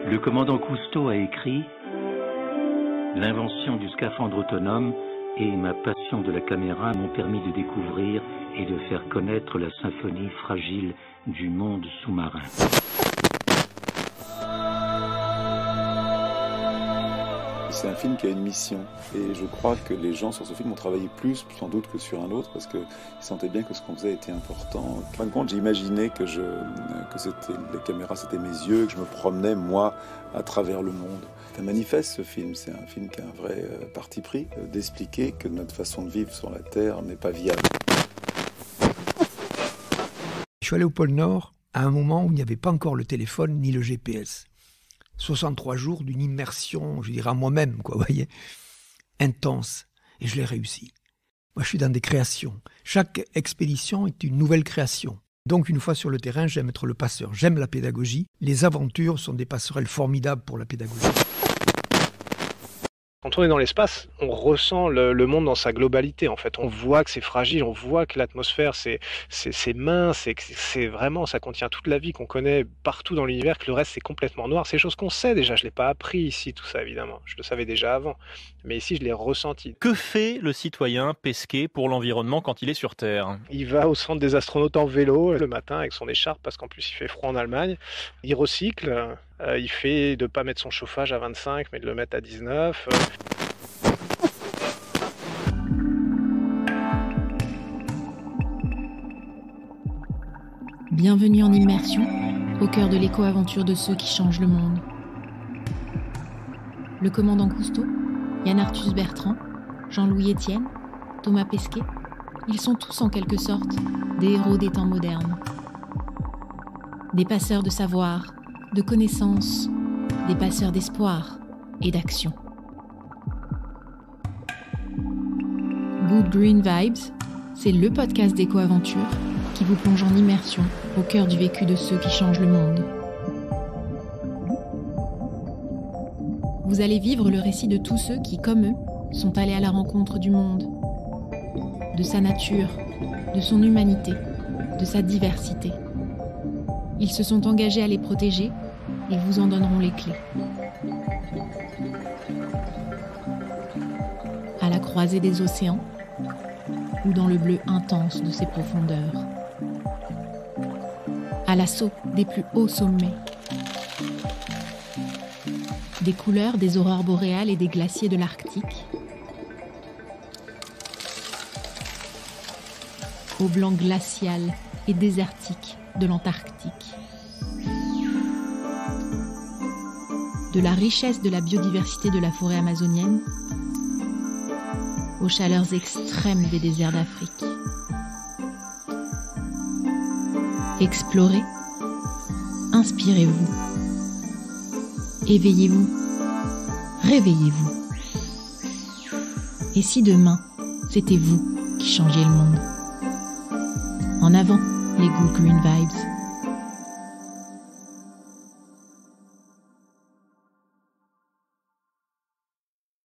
Le commandant Cousteau a écrit « L'invention du scaphandre autonome et ma passion de la caméra m'ont permis de découvrir et de faire connaître la symphonie fragile du monde sous-marin. » C'est un film qui a une mission et je crois que les gens sur ce film ont travaillé plus sans doute que sur un autre parce qu'ils sentaient bien que ce qu'on faisait était important. En fin de compte, j'ai imaginé que les caméras c'était mes yeux, que je me promenais moi à travers le monde. C'est un manifeste ce film, c'est un film qui a un vrai parti pris d'expliquer que notre façon de vivre sur la Terre n'est pas viable. Je suis allé au pôle Nord à un moment où il n'y avait pas encore le téléphone ni le GPS. 63 jours d'une immersion, je dirais à moi-même, quoi, vous voyez, intense. Et je l'ai réussi. Moi, je suis dans des créations. Chaque expédition est une nouvelle création. Donc, une fois sur le terrain, j'aime être le passeur. J'aime la pédagogie. Les aventures sont des passerelles formidables pour la pédagogie. Quand on est dans l'espace, on ressent le monde dans sa globalité. En fait, on voit que c'est fragile, on voit que l'atmosphère c'est mince, c'est vraiment, ça contient toute la vie qu'on connaît partout dans l'univers, que le reste c'est complètement noir. C'est des choses qu'on sait déjà. Je l'ai pas appris ici, tout ça évidemment. Je le savais déjà avant, mais ici je l'ai ressenti. Que fait le citoyen Pesquet pour l'environnement quand il est sur Terre ? Il va au centre des astronautes en vélo le matin avec son écharpe parce qu'en plus il fait froid en Allemagne. Il recycle. Il fait de ne pas mettre son chauffage à 25 mais de le mettre à 19. Bienvenue en immersion, au cœur de l'éco-aventure de ceux qui changent le monde. Le commandant Cousteau, Yann Arthus Bertrand, Jean-Louis Etienne, Thomas Pesquet, ils sont tous en quelque sorte des héros des temps modernes. Des passeurs de savoir, de connaissances, des passeurs d'espoir et d'action. Good Green Vibes, c'est le podcast d'éco-aventure qui vous plonge en immersion au cœur du vécu de ceux qui changent le monde. Vous allez vivre le récit de tous ceux qui, comme eux, sont allés à la rencontre du monde, de sa nature, de son humanité, de sa diversité. Ils se sont engagés à les protéger. Ils vous en donneront les clés. À la croisée des océans ou dans le bleu intense de ses profondeurs. À l'assaut des plus hauts sommets. Des couleurs des aurores boréales et des glaciers de l'Arctique. Au blanc glacial et désertique de l'Antarctique. De la richesse de la biodiversité de la forêt amazonienne aux chaleurs extrêmes des déserts d'Afrique. Explorez, inspirez-vous, éveillez-vous, réveillez-vous. Et si demain, c'était vous qui changiez le monde ? En avant, les Good Green Vibes.